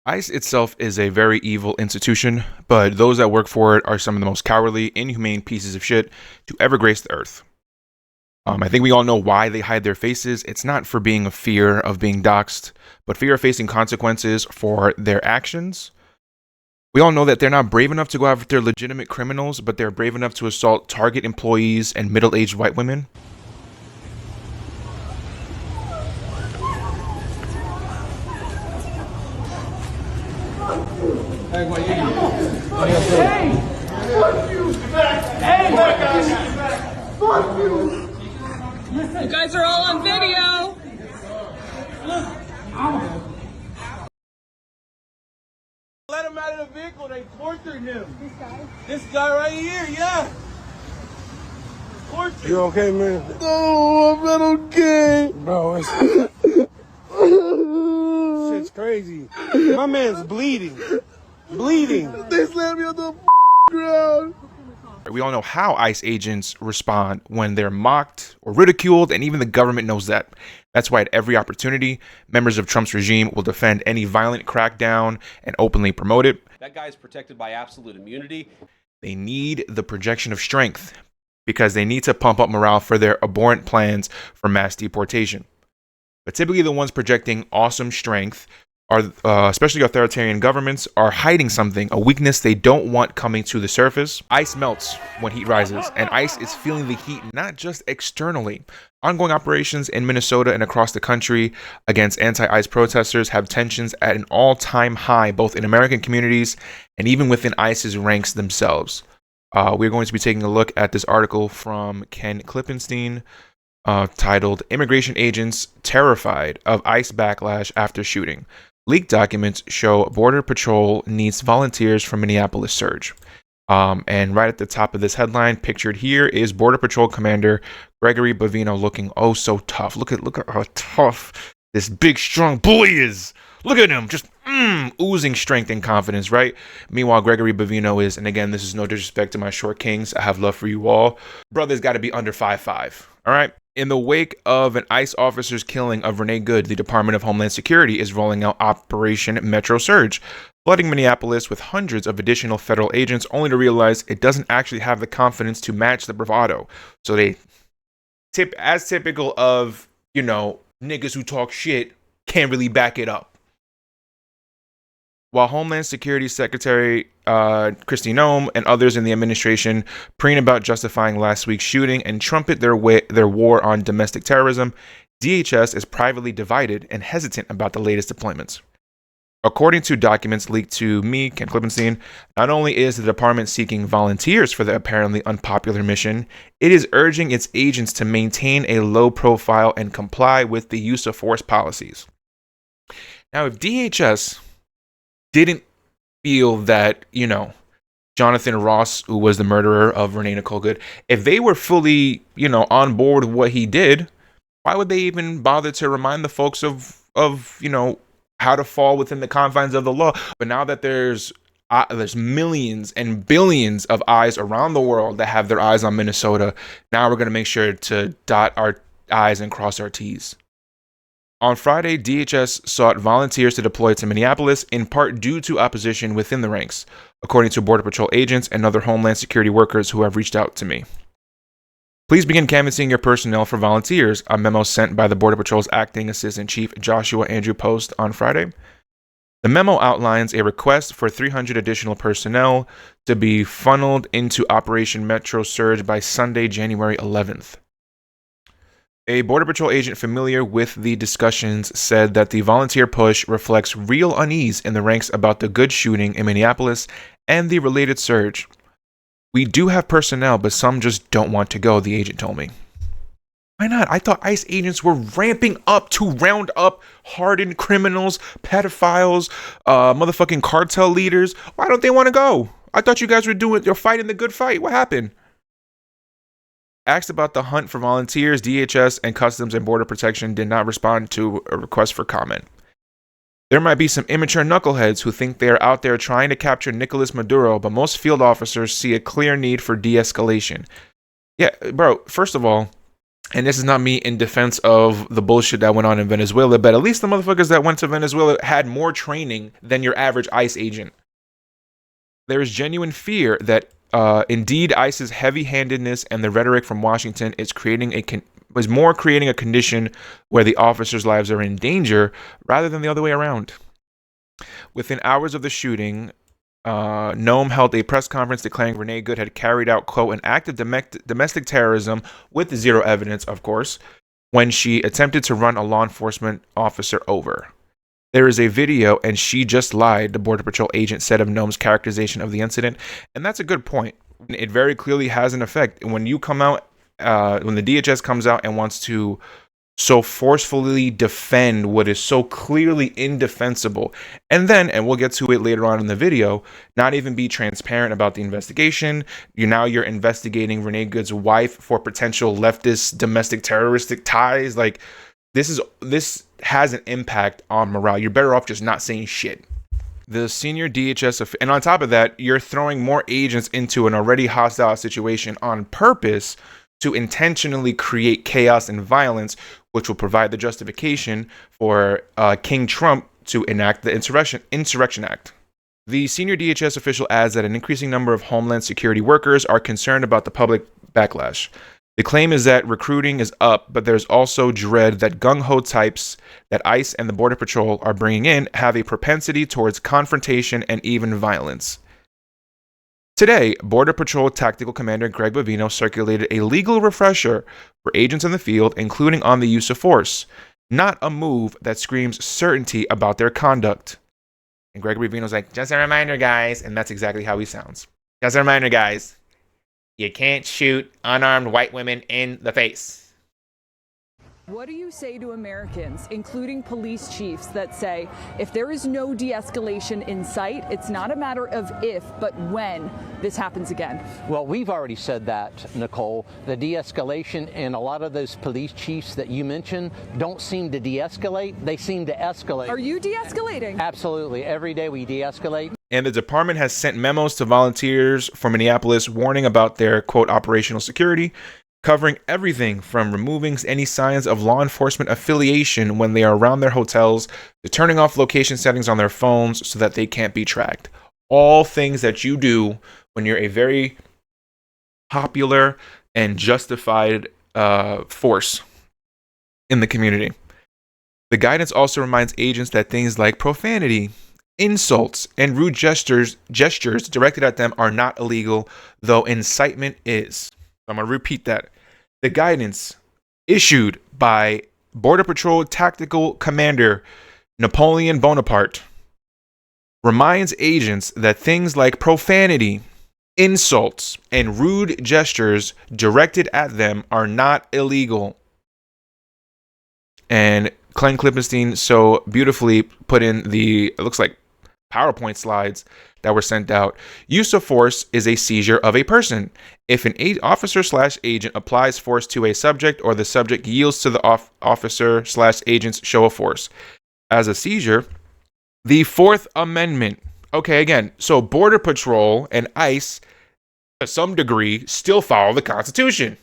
ICE itself is a very evil institution, but those that work for it are some of the most cowardly, inhumane pieces of shit to ever grace the earth. I think we all know why they hide their faces. It's not for being a fear of being doxxed, but fear of facing consequences for their actions. We all know that they're not brave enough to go after legitimate criminals, but they're brave enough to assault Target employees and middle-aged white women. Hey, what you Hey! Fuck you! Hey, my gosh! Fuck you! You guys are all on video. Let him out of the vehicle. They tortured him. This guy? This guy right here, yeah. Tortured. You okay, man? No, I'm not okay. Bro, it's shit's crazy. My man's bleeding. Bleeding. They slammed me on the ground. We all know how ICE agents respond when they're mocked or ridiculed, and even the government knows that. That's why at every opportunity, members of Trump's regime will defend any violent crackdown and openly promote it. That guy is protected by absolute immunity. They need the projection of strength because they need to pump up morale for their abhorrent plans for mass deportation. But typically the ones projecting awesome strength are, especially authoritarian governments, are hiding something, a weakness they don't want coming to the surface. Ice melts when heat rises, and ICE is feeling the heat not just externally. Ongoing operations in Minnesota and across the country against anti-ICE protesters have tensions at an all-time high, both in American communities and even within ICE's ranks themselves. We're going to be taking a look at this article from Ken Klippenstein, titled "Immigration Agents Terrified of ICE Backlash After Shooting. Leaked documents show Border Patrol needs volunteers for Minneapolis surge." And right at the top of this headline, pictured here, is Border Patrol Commander Gregory Bavino looking oh so tough. Look at how tough this big, strong boy is. Look at him, just oozing strength and confidence, right? Meanwhile, Gregory Bavino is, and again, this is no disrespect to my short kings, I have love for you all, brother's got to be under 5'5", all right? In the wake of an ICE officer's killing of Renee Good, the Department of Homeland Security is rolling out Operation Metro Surge, flooding Minneapolis with hundreds of additional federal agents, only to realize it doesn't actually have the confidence to match the bravado. So they as typical of, niggas who talk shit can't really back it up. While Homeland Security Secretary Kristi Noem and others in the administration preen about justifying last week's shooting and trumpet their war on domestic terrorism, DHS is privately divided and hesitant about the latest deployments. According to documents leaked to me, Ken Klippenstein, not only is the department seeking volunteers for the apparently unpopular mission, it is urging its agents to maintain a low profile and comply with the use of force policies. Now, if DHS didn't feel that, Jonathan Ross, who was the murderer of Renee Nicole Good, if they were fully, on board with what he did, why would they even bother to remind the folks of how to fall within the confines of the law? But now that there's millions and billions of eyes around the world that have their eyes on Minnesota, now we're going to make sure to dot our I's and cross our T's. On Friday, DHS sought volunteers to deploy to Minneapolis, in part due to opposition within the ranks, according to Border Patrol agents and other Homeland Security workers who have reached out to me. Please begin canvassing your personnel for volunteers, a memo sent by the Border Patrol's acting assistant chief Joshua Andrew Post on Friday. The memo outlines a request for 300 additional personnel to be funneled into Operation Metro Surge by Sunday, January 11th. A Border Patrol agent familiar with the discussions said that the volunteer push reflects real unease in the ranks about the Good shooting in Minneapolis and the related surge. "We do have personnel, but some just don't want to go," the agent told me. Why not? I thought ICE agents were ramping up to round up hardened criminals, pedophiles, motherfucking cartel leaders. Why don't they want to go? I thought you guys you're fighting the good fight. What happened? Asked about the hunt for volunteers, DHS and Customs and Border Protection did not respond to a request for comment. There might be some immature knuckleheads who think they are out there trying to capture Nicolas Maduro, but most field officers see a clear need for de-escalation. Yeah, bro, first of all, And this is not me in defense of the bullshit that went on in Venezuela, but at least the motherfuckers that went to Venezuela had more training than your average ICE agent. There is genuine fear that indeed ICE's heavy-handedness and the rhetoric from Washington is creating a condition where the officers' lives are in danger rather than the other way around. Within hours of the shooting, Noam held a press conference declaring Renee Good had carried out, quote, an act of domestic terrorism with zero evidence, of course, when she attempted to run a law enforcement officer over. There is a video, and she just lied, the Border Patrol agent said of Noam's characterization of the incident. And that's a good point. It very clearly has an effect. When you come out, when the DHS comes out and wants to so forcefully defend what is so clearly indefensible, and we'll get to it later on in the video, not even be transparent about the investigation. You're investigating Renee Good's wife for potential leftist domestic terroristic ties. Like, this has an impact on morale. You're better off just not saying shit. The senior DHS, and on top of that, you're throwing more agents into an already hostile situation on purpose to intentionally create chaos and violence, which will provide the justification for King Trump to enact the Insurrection Act. The senior DHS official adds that an increasing number of Homeland Security workers are concerned about the public backlash. The claim is that recruiting is up, but there's also dread that gung-ho types that ICE and the Border Patrol are bringing in have a propensity towards confrontation and even violence. Today, Border Patrol Tactical Commander Greg Bovino circulated a legal refresher for agents in the field, including on the use of force, not a move that screams certainty about their conduct. And Greg Bovino's like, just a reminder, guys, and that's exactly how he sounds. Just a reminder, guys. You can't shoot unarmed white women in the face. What do you say to Americans, including police chiefs, that say if there is no de-escalation in sight, it's not a matter of if, but when this happens again? Well, we've already said that, Nicole. The de-escalation, and a lot of those police chiefs that you mentioned don't seem to de-escalate. They seem to escalate. Are you de-escalating? Absolutely. Every day we de-escalate. And the department has sent memos to volunteers from Minneapolis warning about their, quote, operational security, covering everything from removing any signs of law enforcement affiliation when they are around their hotels to turning off location settings on their phones so that they can't be tracked. All things that you do when you're a very popular and justified force in the community. The guidance also reminds agents that things like profanity, insults, and rude gestures directed at them are not illegal, though incitement is. I'm going to repeat that. The guidance issued by Border Patrol Tactical Commander Napoleon Bonaparte reminds agents that things like profanity, insults, and rude gestures directed at them are not illegal. And Glenn Klippenstein so beautifully put in it looks like PowerPoint slides that were sent out. Use of force is a seizure of a person. If an officer/agent applies force to a subject or the subject yields to the officer/agent's show of force. As a seizure, the Fourth Amendment. Okay, again, so Border Patrol and ICE, to some degree, still follow the Constitution.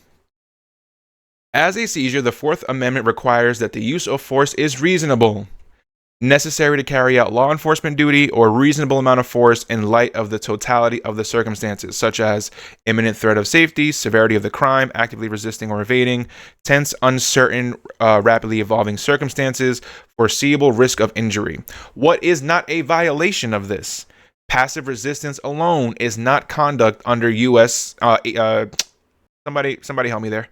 As a seizure, the Fourth Amendment requires that the use of force is reasonable, necessary to carry out law enforcement duty, or reasonable amount of force in light of the totality of the circumstances, such as imminent threat of safety, severity of the crime, actively resisting or evading, tense, uncertain, rapidly evolving circumstances, foreseeable risk of injury. What is not a violation of this? Passive resistance alone is not conduct under U.S. Somebody help me there.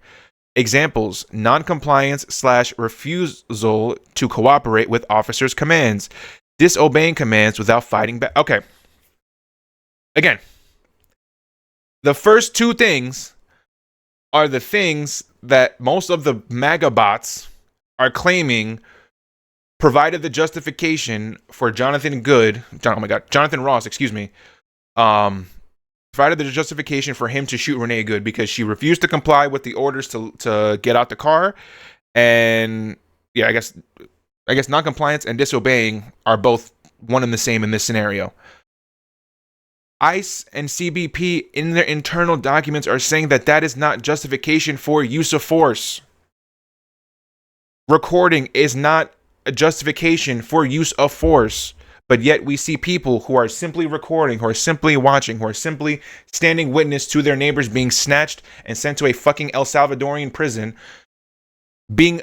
Examples: non-compliance/refusal to cooperate with officers' commands, disobeying commands without fighting back. Okay. Again, the first two things are the things that most of the MAGA bots are claiming provided the justification for Jonathan Ross, provided the justification for him to shoot Renee Good because she refused to comply with the orders to get out the car. And yeah, I guess non-compliance and disobeying are both one and the same in this scenario. ICE and CBP in their internal documents are saying that is not justification for use of force. recording is not a justification for use of force. But yet we see people who are simply recording, who are simply watching, who are simply standing witness to their neighbors being snatched and sent to a fucking El Salvadorian prison, being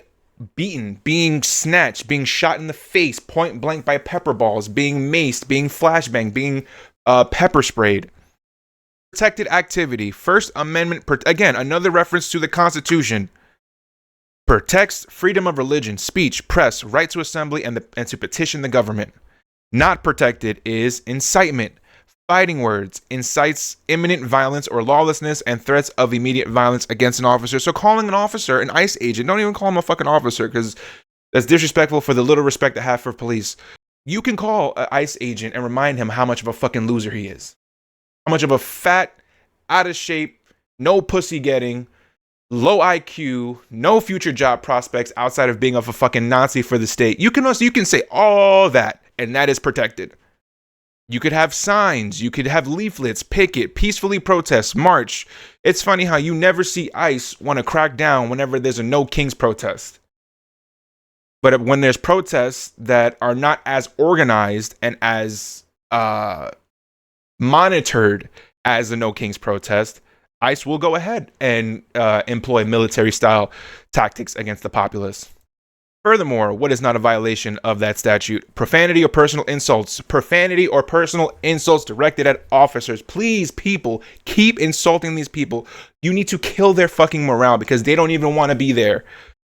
beaten, being snatched, being shot in the face, point blank by pepper balls, being maced, being flashbanged, being pepper sprayed. Protected activity. First Amendment, again, another reference to the Constitution. Protects freedom of religion, speech, press, right to assembly, and to petition the government. Not protected is incitement. Fighting words incites imminent violence or lawlessness and threats of immediate violence against an officer. So calling an officer an ICE agent, don't even call him a fucking officer, because that's disrespectful for the little respect I have for police. You can call an ICE agent and remind him how much of a fucking loser he is. How much of a fat, out of shape, no pussy getting, low IQ, no future job prospects outside of being a fucking Nazi for the state. You can say all that, and that is protected. You could have signs, you could have leaflets, picket, peacefully protest, march. It's funny how you never see ICE want to crack down whenever there's a No Kings protest. But when there's protests that are not as organized and as monitored as the No Kings protest, ICE will go ahead and employ military-style tactics against the populace. Furthermore, what is not a violation of that statute? Profanity or personal insults. Profanity or personal insults directed at officers. Please, people, keep insulting these people. You need to kill their fucking morale because they don't even want to be there.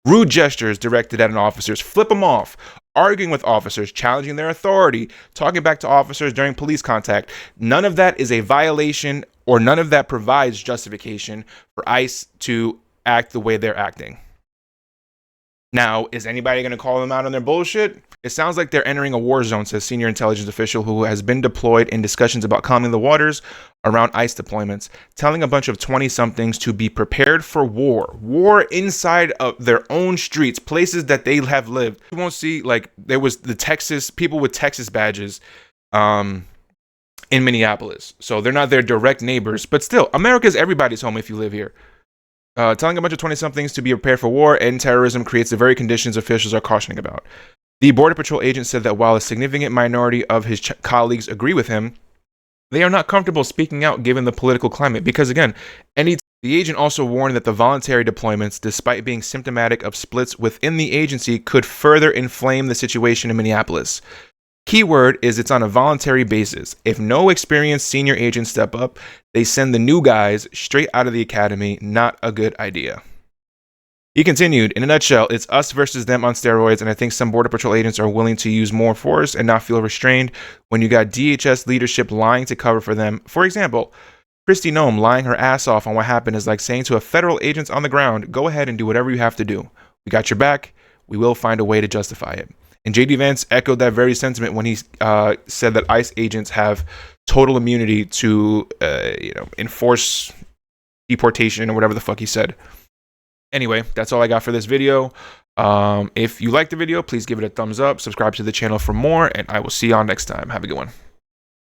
Rude gestures directed at officers. Flip them off. Arguing with officers, challenging their authority, talking back to officers during police contact. None of that is a violation, or none of that provides justification for ICE to act the way they're acting. Now, is anybody going to call them out on their bullshit? It sounds like they're entering a war zone, says senior intelligence official who has been deployed in discussions about calming the waters around ICE deployments, telling a bunch of 20-somethings to be prepared for war. War inside of their own streets, places that they have lived. You won't see, like, there was the people with Texas badges in Minneapolis. So they're not their direct neighbors, but still, America's everybody's home if you live here. Telling a bunch of 20-somethings to be prepared for war and terrorism creates the very conditions officials are cautioning about. The Border Patrol agent said that while a significant minority of his colleagues agree with him, they are not comfortable speaking out given the political climate. Because again, the agent also warned that the voluntary deployments, despite being symptomatic of splits within the agency, could further inflame the situation in Minneapolis. Keyword is it's on a voluntary basis. If no experienced senior agents step up, they send the new guys straight out of the academy. Not a good idea. He continued, in a nutshell, it's us versus them on steroids, and I think some Border Patrol agents are willing to use more force and not feel restrained when you got DHS leadership lying to cover for them. For example, Kristi Noem lying her ass off on what happened is like saying to a federal agents on the ground, go ahead and do whatever you have to do. We got your back. We will find a way to justify it. And J.D. Vance echoed that very sentiment when he said that ICE agents have total immunity to, enforce deportation or whatever the fuck he said. Anyway, that's all I got for this video. If you liked the video, please give it a thumbs up, subscribe to the channel for more, and I will see y'all next time. Have a good one.